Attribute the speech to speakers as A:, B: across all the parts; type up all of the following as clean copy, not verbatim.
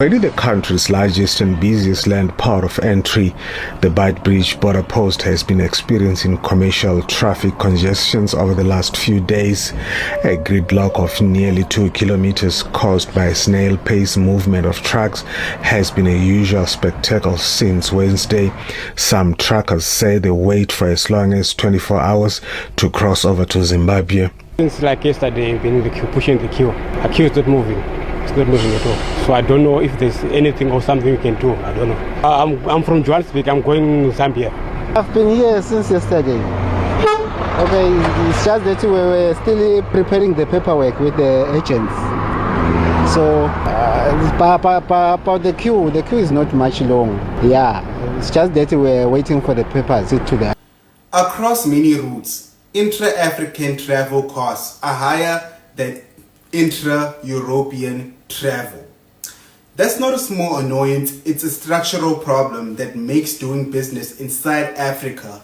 A: Already the country's largest and busiest land port of entry, the Beitbridge border post has been experiencing commercial traffic congestions over the last few days. A gridlock of nearly 2 kilometers caused by a snail-pace movement of trucks has been a usual spectacle since Wednesday. Some truckers say they wait for as long as 24 hours to cross over to Zimbabwe.
B: Since like yesterday, we've been in the queue, pushing the queue. The queue is not moving. It's not moving at all. So I don't know if there's anything or something we can do. I don't know. I'm from Johannesburg. I'm going to Zambia.
C: I've been here since yesterday. Okay, it's just that we were still preparing the paperwork with the agents. So about the queue is not much long. Yeah, it's just that we're waiting for the papers to the.
D: Across many routes, intra-African travel costs are higher than intra-European travel. That's not a small annoyance, it's a structural problem that makes doing business inside Africa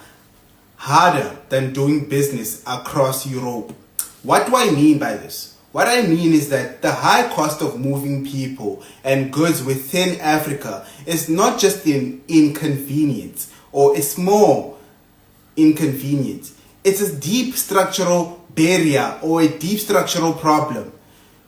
D: harder than doing business across Europe. What do I mean by this? What I mean is that the high cost of moving people and goods within Africa is not just an inconvenience or a small inconvenience. It's a deep structural barrier or a deep structural problem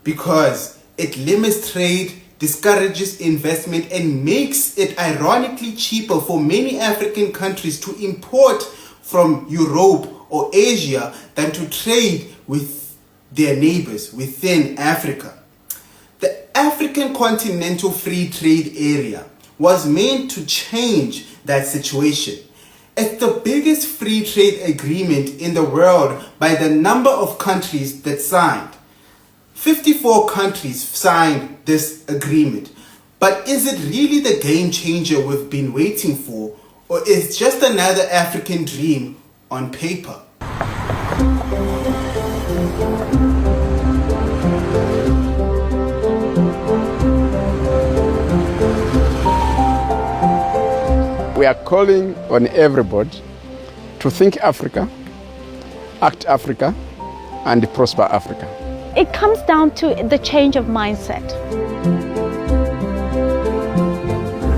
D: because it limits trade, discourages investment, and makes it ironically cheaper for many African countries to import from Europe or Asia than to trade with their neighbors within Africa. The African Continental Free Trade Area was meant to change that situation. It's the biggest free trade agreement in the world by the number of countries that signed. 54 countries signed this agreement. But is it really the game changer we've been waiting for, or is it just another African dream on paper?
E: We are calling on everybody to think Africa, act Africa, and prosper Africa.
F: It comes down to the change of mindset.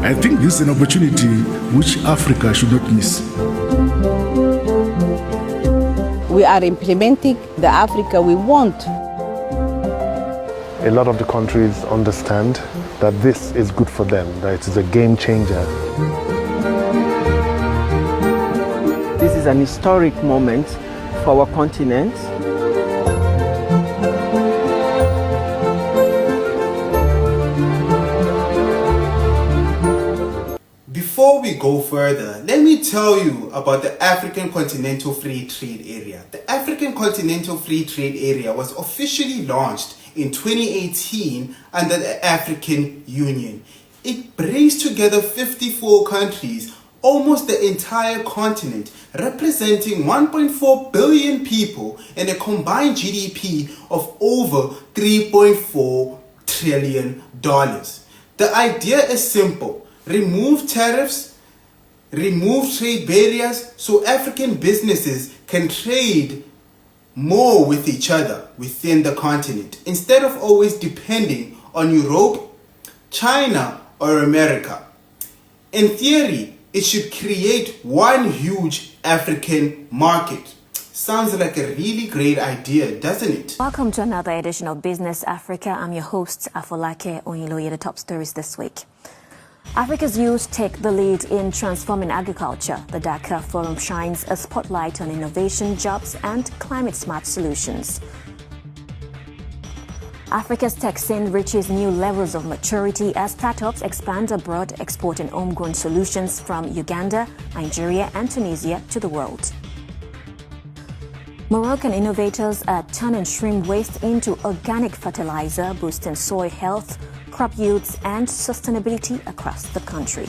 G: I think this is an opportunity which Africa should not miss.
H: We are implementing the Africa we want.
I: A lot of the countries understand that this is good for them, that it is a game changer.
J: This is an historic moment for our continent.
D: Before we go further, let me tell you about the African Continental Free Trade Area. The African Continental Free Trade Area was officially launched in 2018 under the African Union. It brings together 54 countries, almost the entire continent, representing 1.4 billion people and a combined GDP of over $3.4 trillion. The idea is simple. Remove tariffs, remove trade barriers so African businesses can trade more with each other within the continent instead of always depending on Europe, China, or America. In theory, it should create one huge African market. Sounds like a really great idea, doesn't it?
K: Welcome to another edition of Business Africa. I'm your host, Afolake Onyiloye. The top stories this week. Africa's youth take the lead in transforming agriculture. The Dakar Forum shines a spotlight on innovation, jobs, and climate-smart solutions. Africa's tech scene reaches new levels of maturity as startups expand abroad, exporting homegrown solutions from Uganda, Nigeria, and Tunisia to the world. Moroccan innovators are turning shrimp waste into organic fertilizer, boosting soil health, crop yields, and sustainability across the country.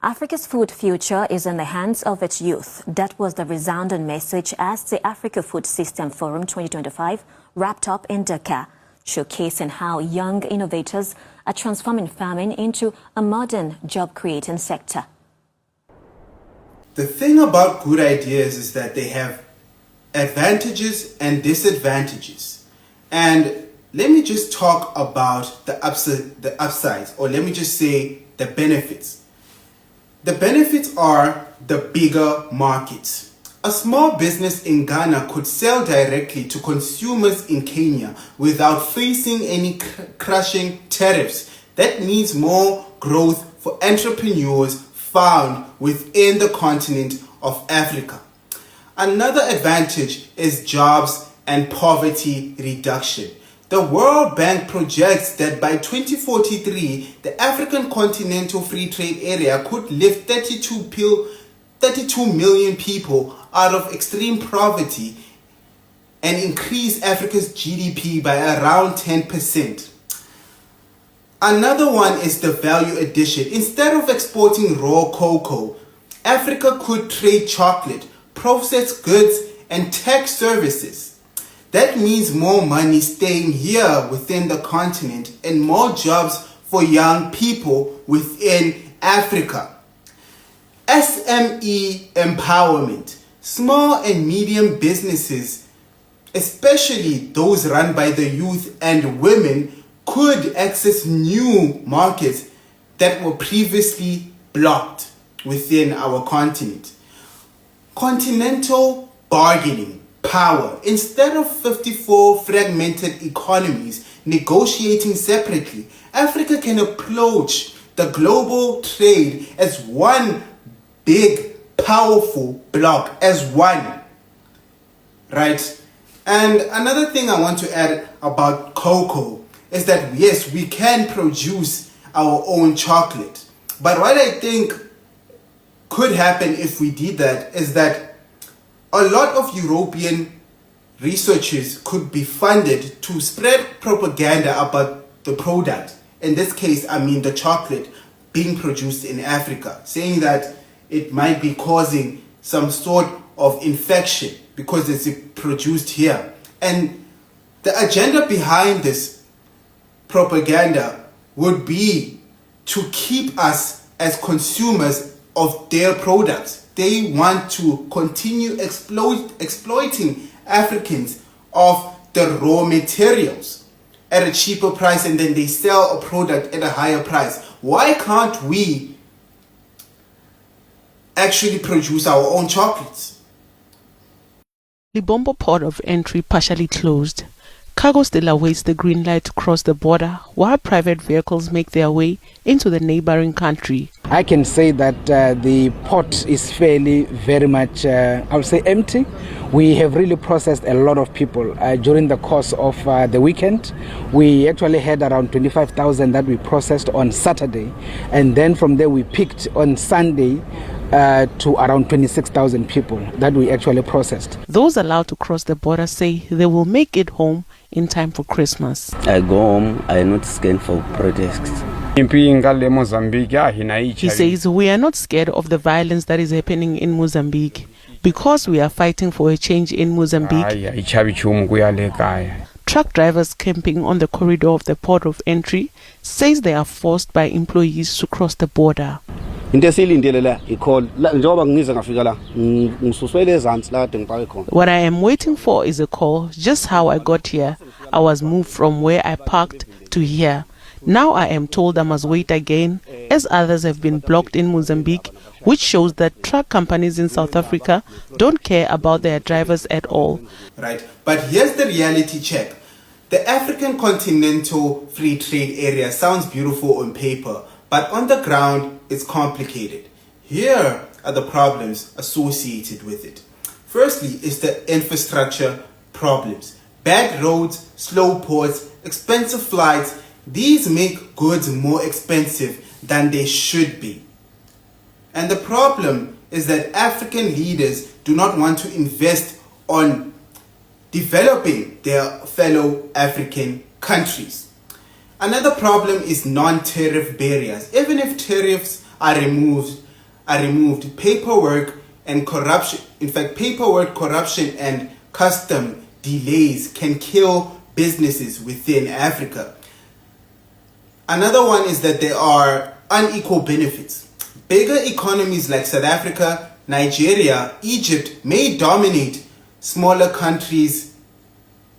K: Africa's food future is in the hands of its youth. That was the resounding message as the Africa Food System Forum 2025 wrapped up in Dakar, showcasing how young innovators are transforming farming into a modern job-creating sector.
D: The thing about good ideas is that they have advantages and disadvantages. And let me just talk about the upsides, or let me just say the benefits. The benefits are the bigger markets. A small business in Ghana could sell directly to consumers in Kenya without facing any crushing tariffs. That means more growth for entrepreneurs found within the continent of Africa. Another advantage is jobs and poverty reduction. The World Bank projects that by 2043, the African Continental Free Trade Area could lift 32 million people out of extreme poverty and increase Africa's GDP by around 10%. Another one is the value addition. Instead of exporting raw cocoa, Africa could trade chocolate, processed goods, and tech services. That means more money staying here within the continent and more jobs for young people within Africa. SME empowerment. Small and medium businesses, especially those run by the youth and women, could access new markets that were previously blocked within our continent. Continental bargaining power. Instead of 54 fragmented economies negotiating separately, Africa can approach the global trade as one big, powerful bloc, as one. Right? And another thing I want to add about cocoa is that, yes, we can produce our own chocolate. But what I think could happen if we did that is that a lot of European researchers could be funded to spread propaganda about the product. In this case, I mean the chocolate being produced in Africa, saying that it might be causing some sort of infection because it's produced here. And the agenda behind this propaganda would be to keep us as consumers of their products. They want to continue exploiting Africans of the raw materials at a cheaper price, and then they sell a product at a higher price. Why can't we actually produce our own chocolates?
L: Libombo port of entry partially closed. Cargo still awaits the green light to cross the border, while private vehicles make their way into the neighboring country.
M: I can say that the port is very much, I would say, empty. We have really processed a lot of people during the course of the weekend. We actually had around 25,000 that we processed on Saturday, and then from there we picked on Sunday to around 26,000 people that we actually processed.
L: Those allowed to cross the border say they will make it home in time for Christmas.
N: I go home, I not scan for protests.
L: He says, we are not scared of the violence that is happening in Mozambique because we are fighting for a change in Mozambique. Truck drivers camping on the corridor of the port of entry says they are forced by employees to cross the border. What I am waiting for is a call. Just how I got here, I was moved from where I parked to here. Now I am told I must wait again, as others have been blocked in Mozambique, which shows that truck companies in South Africa don't care about their drivers at all.
D: Right, but here's the reality check. The African Continental Free Trade Area sounds beautiful on paper, but on the ground it's complicated. Here are the problems associated with it. Firstly, is the infrastructure problems. Bad roads, slow ports, expensive flights. These make goods more expensive than they should be. And the problem is that African leaders do not want to invest on developing their fellow African countries. Another problem is non-tariff barriers. Even if tariffs are removed, paperwork, corruption and custom delays can kill businesses within Africa. Another one is that there are unequal benefits. Bigger economies like South Africa, Nigeria, Egypt may dominate smaller countries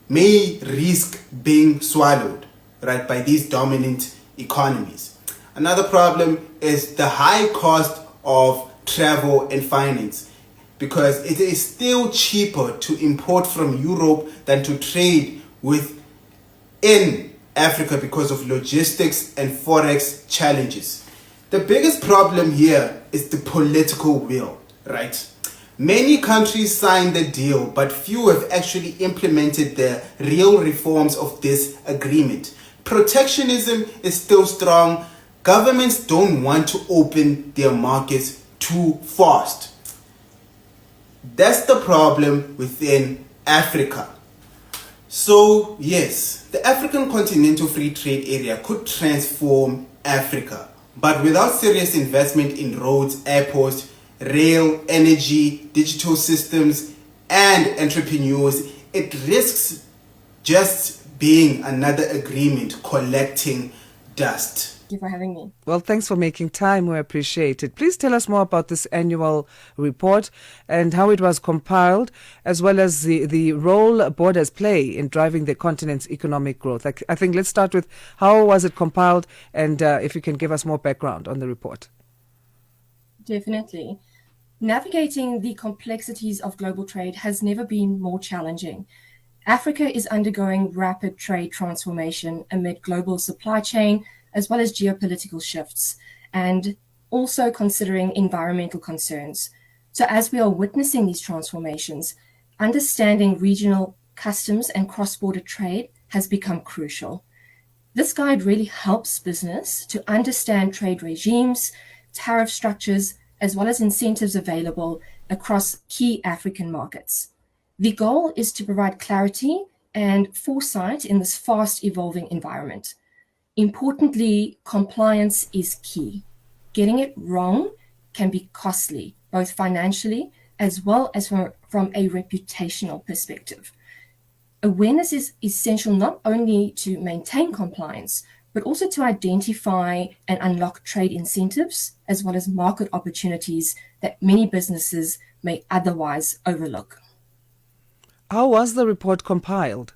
D: may risk being swallowed, right, by these dominant economies. Another problem is the high cost of travel and finance, because it is still cheaper to import from Europe than to trade within Africa because of logistics and forex challenges. The biggest problem here is the political will, right? Many countries signed the deal, but few have actually implemented the real reforms of this agreement. Protectionism is still strong. Governments don't want to open their markets too fast. That's the problem within Africa. So yes, the African Continental Free Trade Area could transform Africa, but without serious investment in roads, airports, rail, energy, digital systems, and entrepreneurs, it risks just being another agreement collecting dust.
O: Thank you for having me.
P: Well, thanks for making time. We appreciate it. Please tell us more about this annual report and how it was compiled, as well as the role borders play in driving the continent's economic growth. I think let's start with how was it compiled, and if you can give us more background on the report.
O: Definitely. Navigating the complexities of global trade has never been more challenging. Africa is undergoing rapid trade transformation amid global supply chain as well as geopolitical shifts, and also considering environmental concerns. So as we are witnessing these transformations, understanding regional customs and cross-border trade has become crucial. This guide really helps business to understand trade regimes, tariff structures, as well as incentives available across key African markets. The goal is to provide clarity and foresight in this fast evolving environment. Importantly, compliance is key. Getting it wrong can be costly, both financially as well as from a reputational perspective. Awareness is essential not only to maintain compliance, but also to identify and unlock trade incentives as well as market opportunities that many businesses may otherwise overlook.
P: How was the report compiled?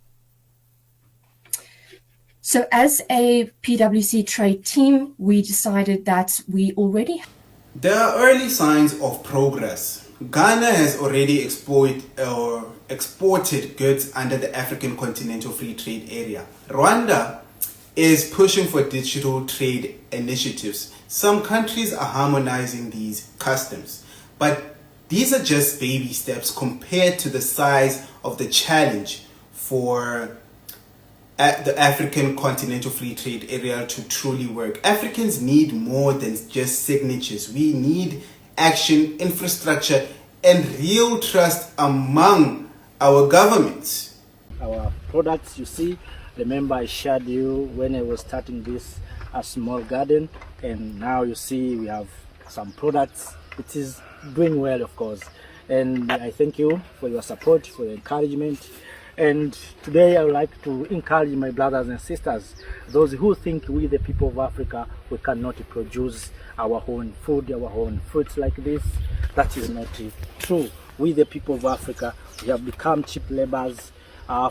O: So as a PwC trade team, we decided that we already...
D: There are early signs of progress. Ghana has already exported goods under the African Continental Free Trade Area. Rwanda is pushing for digital trade initiatives. Some countries are harmonizing these customs, but these are just baby steps compared to the size of the challenge for the African Continental Free Trade Area to truly work. Africans need more than just signatures. We need action, infrastructure, and real trust among our governments.
Q: Our products, you see, remember I shared you when I was starting this a small garden, and now you see we have some products. It is doing well, of course, and I thank you for your support, for your encouragement. And today I would like to encourage my brothers and sisters, those who think we the people of Africa, we cannot produce our own food, our own fruits like this. That is not true. We the people of Africa, we have become cheap laborers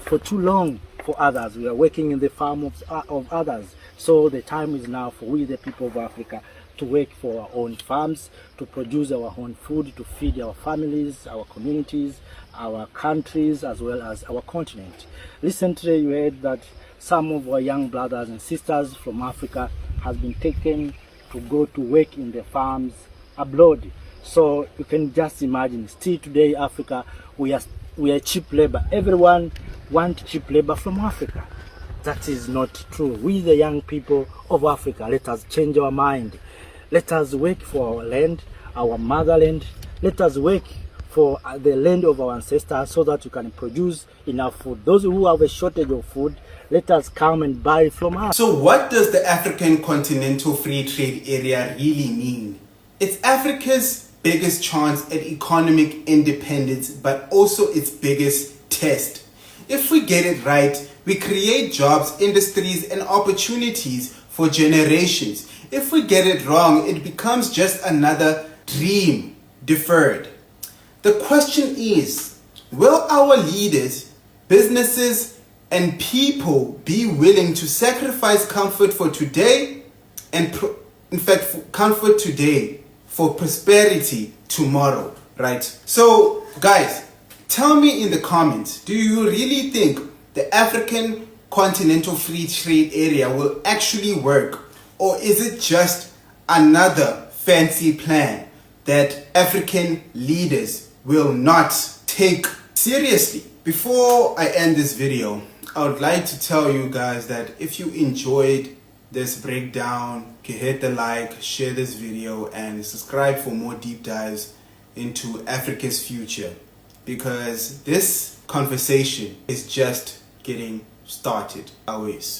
Q: for too long for others. We are working in the farm of others. So the time is now for we the people of Africa to work for our own farms, to produce our own food, to feed our families, our communities, our countries, as well as our continent. Recently, you heard that some of our young brothers and sisters from Africa have been taken to go to work in the farms abroad. So you can just imagine, still today, Africa, we are cheap labor. Everyone wants cheap labor from Africa. That is not true. We, the young people of Africa, let us change our mind. Let us work for our land, our motherland. Let us work for the land of our ancestors so that we can produce enough food. Those who have a shortage of food, let us come and buy from us.
D: So what does the African Continental Free Trade Area really mean? It's Africa's biggest chance at economic independence, but also its biggest test. If we get it right, we create jobs, industries, and opportunities for generations. If we get it wrong, it becomes just another dream deferred. The question is, will our leaders, businesses, and people be willing to sacrifice comfort for today and comfort today for prosperity tomorrow, right? So guys, tell me in the comments, do you really think the African Continental Free Trade Area will actually work, or is it just another fancy plan that African leaders will not take seriously? Before I end this video, I would like to tell you guys that if you enjoyed this breakdown, you can hit the like, share this video, and subscribe for more deep dives into Africa's future, because this conversation is just getting started always.